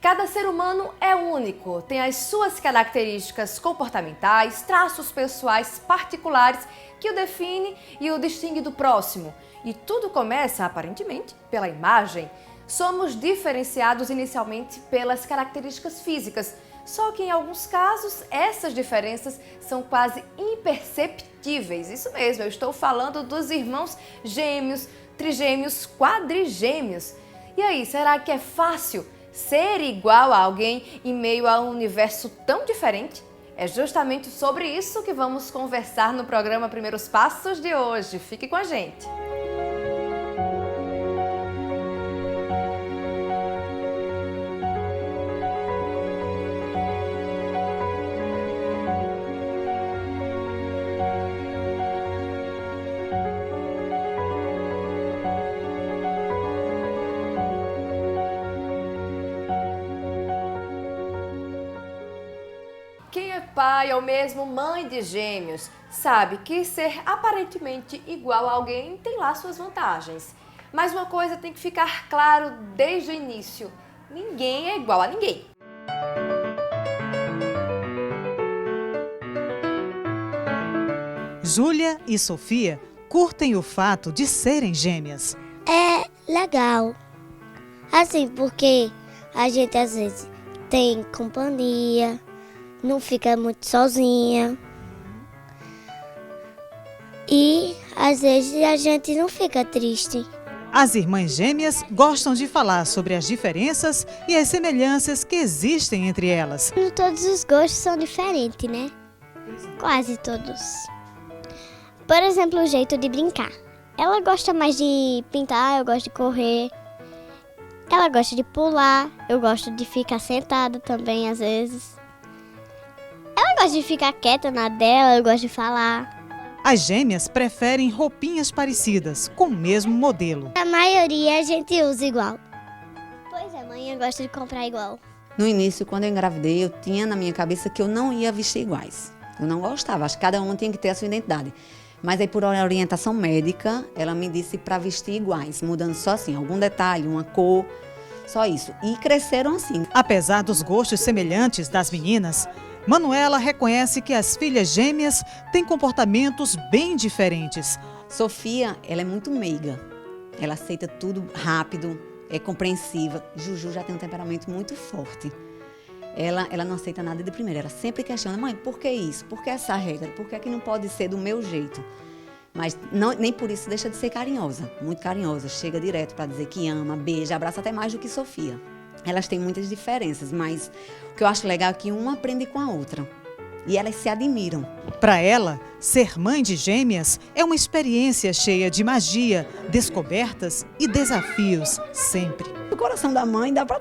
Cada ser humano é único, tem as suas características comportamentais, traços pessoais particulares que o define e o distingue do próximo. E tudo começa, aparentemente, pela imagem. Somos diferenciados inicialmente pelas características físicas, só que em alguns casos essas diferenças são quase imperceptíveis. Isso mesmo, eu estou falando dos irmãos gêmeos, trigêmeos, quadrigêmeos. E aí, será que é fácil ser igual a alguém em meio a um universo tão diferente? É justamente sobre isso que vamos conversar no programa Primeiros Passos de hoje. Fique com a gente! Quem é pai ou mesmo mãe de gêmeos sabe que ser aparentemente igual a alguém tem lá suas vantagens. Mas uma coisa tem que ficar claro desde o início: ninguém é igual a ninguém. Júlia e Sofia curtem o fato de serem gêmeas. É legal, assim, porque a gente às vezes tem companhia, não fica muito sozinha. E às vezes a gente não fica triste. As irmãs gêmeas gostam de falar sobre as diferenças e as semelhanças que existem entre elas. Todos os gostos são diferentes, né? Quase todos. Por exemplo, o jeito de brincar. Ela gosta mais de pintar, eu gosto de correr. Ela gosta de pular, eu gosto de ficar sentada também às vezes. Ela gosta de ficar quieta na dela, eu gosto de falar. As gêmeas preferem roupinhas parecidas, com o mesmo modelo. A maioria a gente usa igual. Pois é, mãe, eu gosto de comprar igual. No início, quando eu engravidei, eu tinha na minha cabeça que eu não ia vestir iguais. Eu não gostava, acho que cada uma tinha que ter a sua identidade. Mas aí, por orientação médica, ela me disse para vestir iguais, mudando só assim, algum detalhe, uma cor, só isso. E cresceram assim. Apesar dos gostos semelhantes das meninas, Manuela reconhece que as filhas gêmeas têm comportamentos bem diferentes. Sofia, ela é muito meiga. Ela aceita tudo rápido, é compreensiva. Juju já tem um temperamento muito forte. Ela não aceita nada de primeira. Ela sempre questiona: mãe, por que isso? Por que essa regra? Por que é que não pode ser do meu jeito? Mas não, nem por isso deixa de ser carinhosa, muito carinhosa. Chega direto para dizer que ama, beija, abraça até mais do que Sofia. Elas têm muitas diferenças, mas o que eu acho legal é que uma aprende com a outra. E elas se admiram. Para ela, ser mãe de gêmeas é uma experiência cheia de magia, descobertas e desafios, sempre. O coração da mãe dá para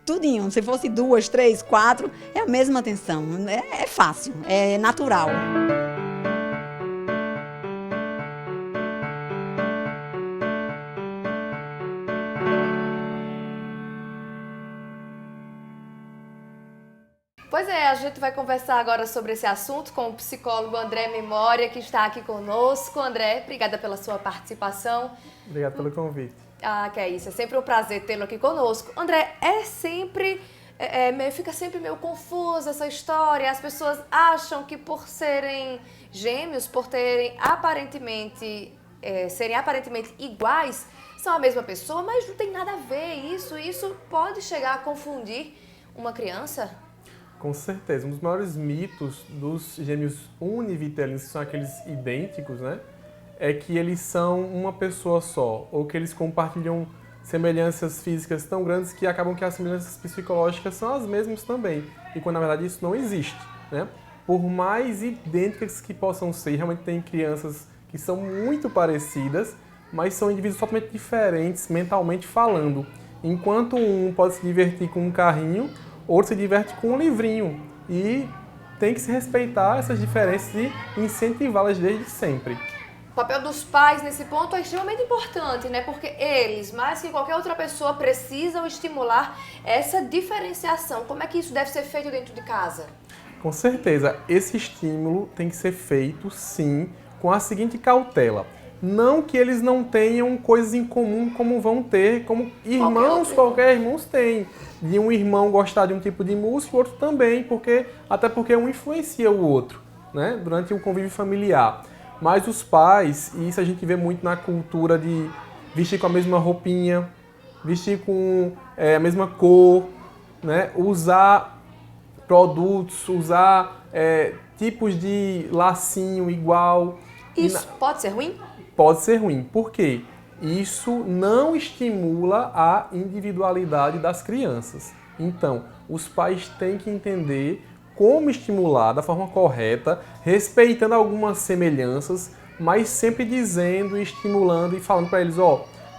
tudinho. Se fosse 2, 3, 4, é a mesma atenção. É fácil, é natural. Pois é, a gente vai conversar agora sobre esse assunto com o psicólogo André Memória, que está aqui conosco. André, obrigada pela sua participação. Obrigado pelo convite. Ah, que é isso, é sempre um prazer tê-lo aqui conosco. André, fica sempre meio confusa essa história. As pessoas acham que por serem gêmeos, por serem aparentemente iguais, são a mesma pessoa, mas não tem nada a ver isso. Isso pode chegar a confundir uma criança? Com certeza, um dos maiores mitos dos gêmeos univitelinos, que são aqueles idênticos, né? É que eles são uma pessoa só, ou que eles compartilham semelhanças físicas tão grandes que acabam que as semelhanças psicológicas são as mesmas também. E quando na verdade isso não existe, né? Por mais idênticas que possam ser, realmente tem crianças que são muito parecidas, mas são indivíduos totalmente diferentes mentalmente falando. Enquanto um pode se divertir com um carrinho, outro se diverte com um livrinho. E tem que se respeitar essas diferenças e incentivá-las desde sempre. O papel dos pais nesse ponto é extremamente importante, né? Porque eles, mais que qualquer outra pessoa, precisam estimular essa diferenciação. Como é que isso deve ser feito dentro de casa? Com certeza, esse estímulo tem que ser feito, sim, com a seguinte cautela. Não que eles não tenham coisas em comum como vão ter, como irmãos, qualquer irmãos têm. De um irmão gostar de um tipo de música, o outro também, até porque um influencia o outro, né? Durante um convívio familiar. Mas os pais, e isso a gente vê muito na cultura de vestir com a mesma roupinha, vestir com a mesma cor, né? Usar produtos, usar tipos de lacinho igual. Isso pode ser ruim? Pode ser ruim. Por quê? Isso não estimula a individualidade das crianças. Então, os pais têm que entender como estimular da forma correta, respeitando algumas semelhanças, mas sempre dizendo, estimulando e falando para eles,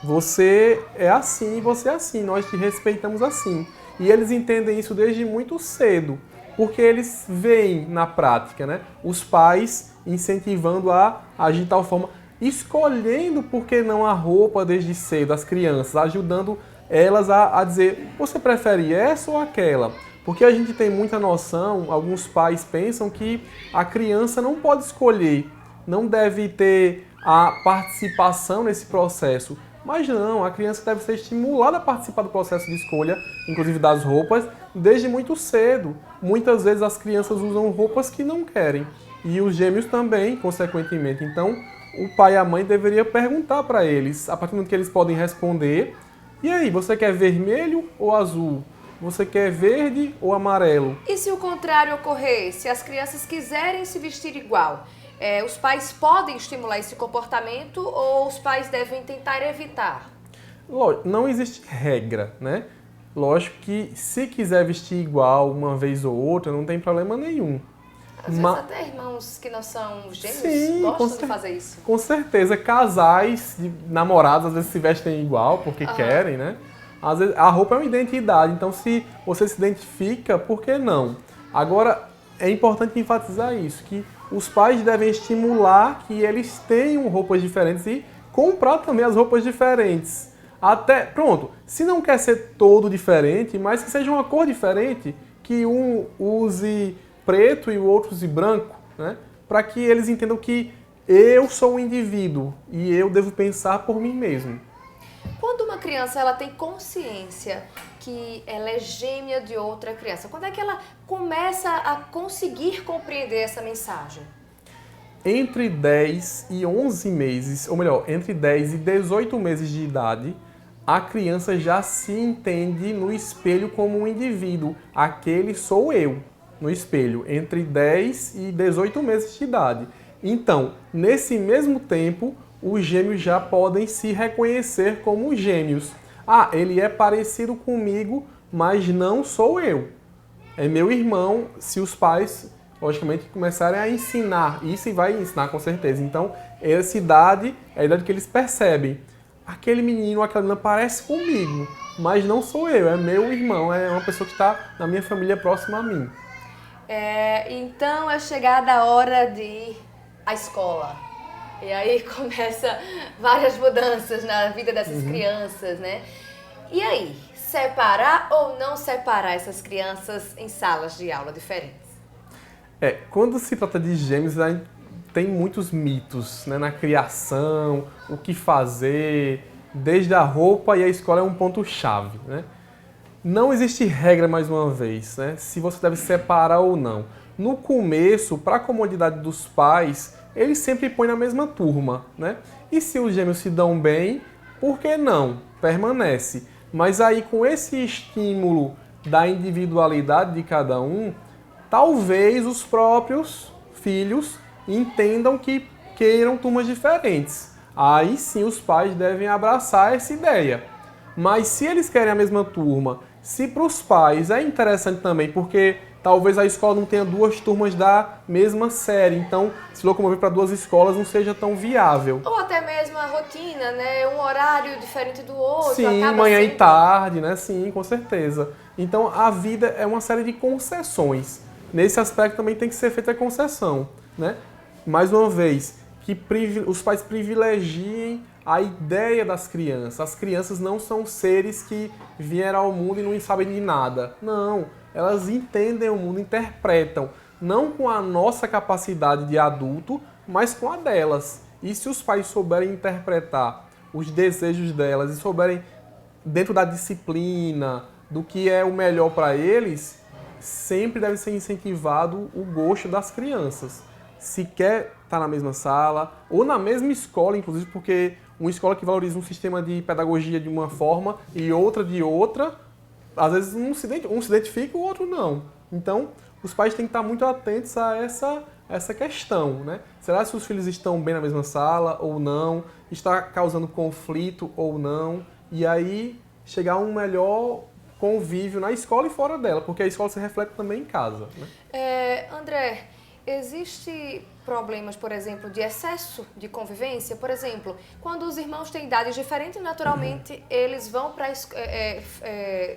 você é assim, você é assim, nós te respeitamos assim. E eles entendem isso desde muito cedo, porque eles veem na prática, né? Os pais incentivando a agir de tal forma, escolhendo, por que não, a roupa desde cedo, as crianças, ajudando elas a dizer, você prefere essa ou aquela? Porque a gente tem muita noção, alguns pais pensam que a criança não pode escolher, não deve ter a participação nesse processo. Mas não, a criança deve ser estimulada a participar do processo de escolha, inclusive das roupas, desde muito cedo. Muitas vezes as crianças usam roupas que não querem. E os gêmeos também, consequentemente. Então, o pai e a mãe deveriam perguntar para eles, a partir do momento que eles podem responder, e aí, você quer vermelho ou azul? Você quer verde ou amarelo? E se o contrário ocorrer, se as crianças quiserem se vestir igual, os pais podem estimular esse comportamento ou os pais devem tentar evitar? Lógico, não existe regra, né? Lógico que se quiser vestir igual uma vez ou outra, não tem problema nenhum. Às vezes até irmãos que não são gêmeos gostam de fazer isso. Com certeza. Casais, namorados, às vezes se vestem igual porque querem, né? Às vezes, a roupa é uma identidade, então se você se identifica, por que não? Agora, é importante enfatizar isso, que os pais devem estimular que eles tenham roupas diferentes e comprar também as roupas diferentes. Pronto, se não quer ser todo diferente, mas que seja uma cor diferente, que um use preto e o outro use branco, né? Para que eles entendam que eu sou um indivíduo e eu devo pensar por mim mesmo. Quando uma criança ela tem consciência que ela é gêmea de outra criança, quando é que ela começa a conseguir compreender essa mensagem? Entre 10 e 11 meses, ou melhor, entre 10 e 18 meses de idade, a criança já se entende no espelho como um indivíduo. Aquele sou eu, no espelho, entre 10 e 18 meses de idade. Então, nesse mesmo tempo, os gêmeos já podem se reconhecer como gêmeos. Ele é parecido comigo, mas não sou eu. É meu irmão, se os pais, logicamente, começarem a ensinar. Isso vai ensinar com certeza. Então, essa idade é a idade que eles percebem. Aquele menino, aquela menina parece comigo, mas não sou eu, é meu irmão, é uma pessoa que está na minha família próxima a mim. Então é chegada a hora de ir à escola. E aí começa várias mudanças na vida dessas crianças, né? E aí, separar ou não separar essas crianças em salas de aula diferentes? Quando se trata de gêmeos, tem muitos mitos, né, na criação, o que fazer, desde a roupa e a escola é um ponto-chave, né? Não existe regra, mais uma vez, né, se você deve separar ou não. No começo, para a comodidade dos pais, eles sempre põem na mesma turma, né? E se os gêmeos se dão bem, por que não? Permanece. Mas aí, com esse estímulo da individualidade de cada um, talvez os próprios filhos entendam que queiram turmas diferentes. Aí sim os pais devem abraçar essa ideia. Mas se eles querem a mesma turma, se para os pais é interessante também, porque talvez a escola não tenha duas turmas da mesma série, então se locomover para duas escolas não seja tão viável. Ou até mesmo a rotina, né? Um horário diferente do outro. Sim, manhã e tarde, né? Sim, com certeza. Então a vida é uma série de concessões. Nesse aspecto também tem que ser feita a concessão, né? Mais uma vez, que os pais privilegiem a ideia das crianças. As crianças não são seres que vieram ao mundo e não sabem de nada. Não, elas entendem o mundo, interpretam, não com a nossa capacidade de adulto, mas com a delas. E se os pais souberem interpretar os desejos delas e souberem, dentro da disciplina, do que é o melhor para eles, sempre deve ser incentivado o gosto das crianças. Se quer estar na mesma sala, ou na mesma escola, inclusive, porque uma escola que valoriza um sistema de pedagogia de uma forma e outra de outra, às vezes um se identifica e o outro não. Então, os pais têm que estar muito atentos a essa questão, né? Será que os filhos estão bem na mesma sala ou não? Está causando conflito ou não? E aí, chegar a um melhor convívio na escola e fora dela, porque a escola se reflete também em casa, né? André, existe problemas, por exemplo, de excesso de convivência? Por exemplo, quando os irmãos têm idades diferentes, naturalmente eles vão para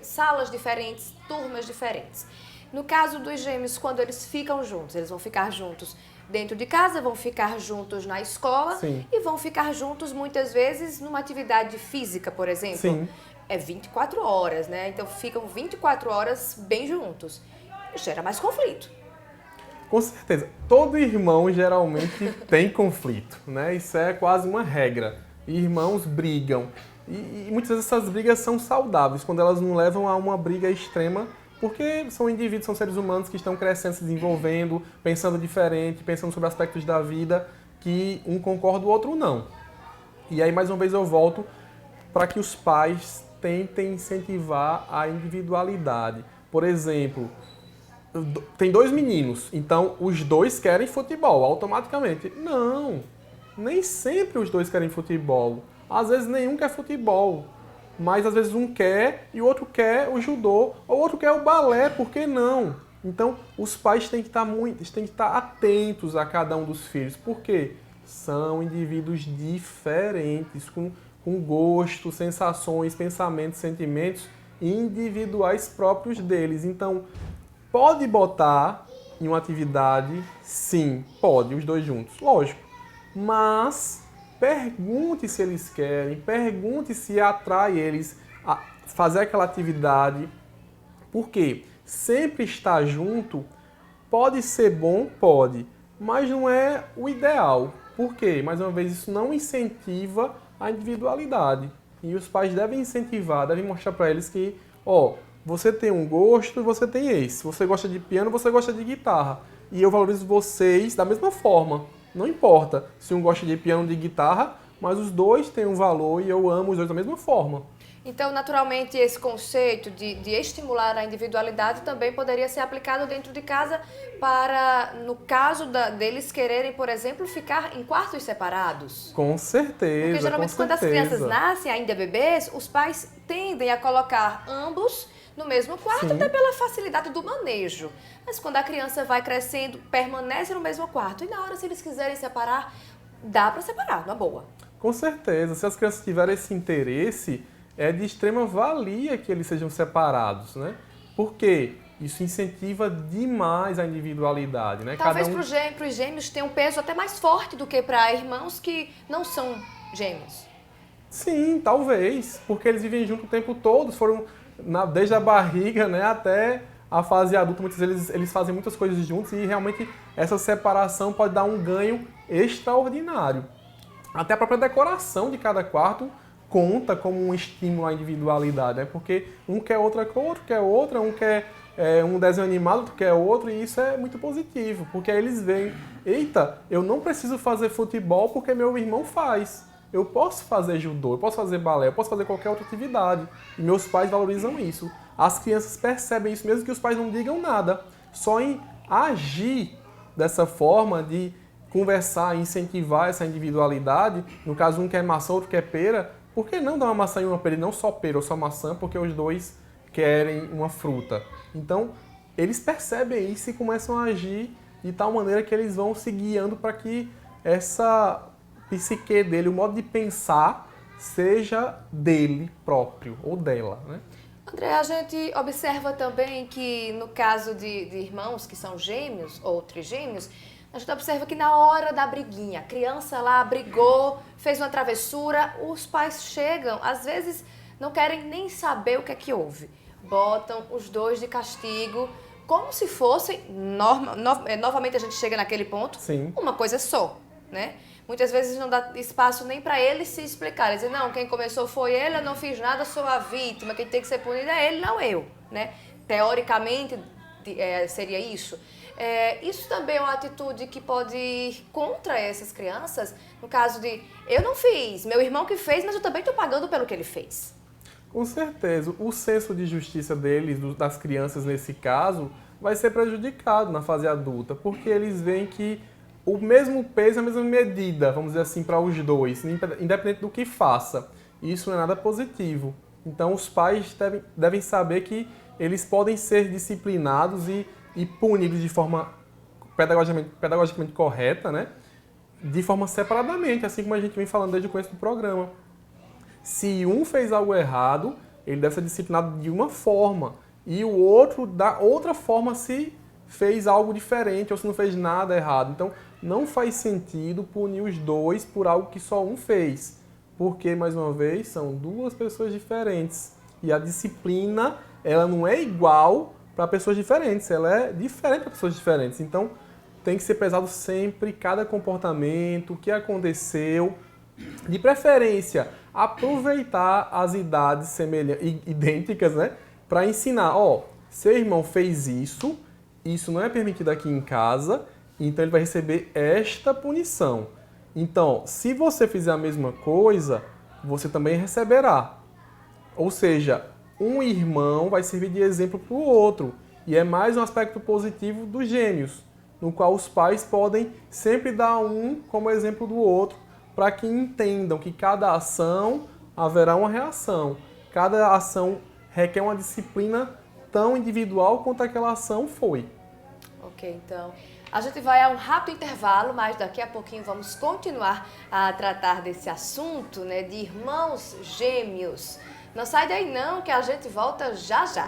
salas diferentes, turmas diferentes. No caso dos gêmeos, quando eles ficam juntos, eles vão ficar juntos dentro de casa, vão ficar juntos na escola. Sim. E vão ficar juntos muitas vezes numa atividade física, por exemplo. Sim. É 24 horas, né? Então ficam 24 horas bem juntos. Gera mais conflito. Com certeza. Todo irmão geralmente tem conflito, né? Isso é quase uma regra. Irmãos brigam. E muitas vezes essas brigas são saudáveis, quando elas não levam a uma briga extrema, porque são indivíduos, são seres humanos que estão crescendo, se desenvolvendo, pensando diferente, pensando sobre aspectos da vida que um concorda e o outro não. E aí, mais uma vez, eu volto para que os pais tentem incentivar a individualidade. Por exemplo, tem 2 meninos, então os 2 querem futebol, automaticamente. Não, nem sempre os 2 querem futebol. Às vezes nenhum quer futebol, mas às vezes um quer e o outro quer o judô, ou o outro quer o balé, por que não? Então, os pais têm que estar atentos a cada um dos filhos, porque são indivíduos diferentes, com gosto, sensações, pensamentos, sentimentos individuais próprios deles. Então, pode botar em uma atividade? Sim, pode, os 2 juntos, lógico. Mas pergunte se eles querem, pergunte se atrai eles a fazer aquela atividade. Porque sempre estar junto pode ser bom, pode, mas não é o ideal. Por quê? Mais uma vez, isso não incentiva a individualidade. E os pais devem incentivar, devem mostrar para eles que, você tem um gosto e você tem esse. Você gosta de piano, você gosta de guitarra. E eu valorizo vocês da mesma forma. Não importa se um gosta de piano ou de guitarra, mas os 2 têm um valor e eu amo os 2 da mesma forma. Então, naturalmente, esse conceito de estimular a individualidade também poderia ser aplicado dentro de casa para, no caso deles quererem, por exemplo, ficar em quartos separados? Com certeza, porque geralmente quando as crianças nascem, ainda bebês, os pais tendem a colocar ambos no mesmo quarto, até pela facilidade do manejo. Mas quando a criança vai crescendo, permanece no mesmo quarto. E na hora, se eles quiserem separar, dá para separar, numa boa. Com certeza. Se as crianças tiverem esse interesse, é de extrema valia que eles sejam separados, né? Por quê? Isso incentiva demais a individualidade, né? Talvez para os gêmeos tenha um peso até mais forte do que para irmãos que não são gêmeos. Sim, talvez. Porque eles vivem junto o tempo todo, desde a barriga, né, até a fase adulta. Muitas vezes eles fazem muitas coisas juntos e realmente essa separação pode dar um ganho extraordinário. Até a própria decoração de cada quarto conta como um estímulo à individualidade, né? Porque um quer outra cor, outro quer outra, um quer um desenho animado, outro quer outro, e isso é muito positivo, porque aí eles veem, eita, eu não preciso fazer futebol porque meu irmão faz. Eu posso fazer judô, eu posso fazer balé, eu posso fazer qualquer outra atividade. E meus pais valorizam isso. As crianças percebem isso mesmo que os pais não digam nada. Só em agir dessa forma de conversar, incentivar essa individualidade. No caso, um quer maçã, outro quer pera. Por que não dar uma maçã e uma pera e não só pera ou só maçã? Porque os 2 querem uma fruta. Então, eles percebem isso e começam a agir de tal maneira que eles vão se guiando para que essa psique dele, o modo de pensar, seja dele próprio ou dela, né? André, a gente observa também que no caso de irmãos que são gêmeos ou trigêmeos, a gente observa que na hora da briguinha, a criança lá brigou, fez uma travessura, os pais chegam, às vezes não querem nem saber o que é que houve. Botam os 2 de castigo, como se fossem, novamente a gente chega naquele ponto, Sim. uma coisa só, né? muitas vezes não dá espaço nem para eles se explicarem. Dizer, não, quem começou foi ele, eu não fiz nada, sou a vítima, quem tem que ser punido é ele, não eu, né? Teoricamente, seria isso. Isso também é uma atitude que pode ir contra essas crianças, no caso de, eu não fiz, meu irmão que fez, mas eu também estou pagando pelo que ele fez. Com certeza, o senso de justiça deles, das crianças nesse caso, vai ser prejudicado na fase adulta, porque eles veem que o mesmo peso, a mesma medida, vamos dizer assim, para os dois, independente do que faça. Isso não é nada positivo. Então, os pais devem saber que eles podem ser disciplinados e punidos de forma pedagogicamente correta, né? De forma separadamente, assim como a gente vem falando desde o começo do programa. Se um fez algo errado, ele deve ser disciplinado de uma forma, e o outro da outra forma se fez algo diferente ou se não fez nada errado. Então, não faz sentido punir os dois por algo que só um fez, porque, mais uma vez, são duas pessoas diferentes. E a disciplina, ela não é igual para pessoas diferentes, ela é diferente para pessoas diferentes. Então, tem que ser pesado sempre cada comportamento, o que aconteceu. De preferência, aproveitar as idades idênticas, né? Para ensinar, seu irmão fez isso não é permitido aqui em casa, então ele vai receber esta punição. Então, se você fizer a mesma coisa, você também receberá. Ou seja, um irmão vai servir de exemplo para o outro. E é mais um aspecto positivo dos gêmeos, no qual os pais podem sempre dar um como exemplo do outro, para que entendam que cada ação haverá uma reação. Cada ação requer uma disciplina tão individual quanto aquela ação foi. Ok, então, a gente vai a um rápido intervalo, mas daqui a pouquinho vamos continuar a tratar desse assunto, né, de irmãos gêmeos. Não sai daí não, que a gente volta já já.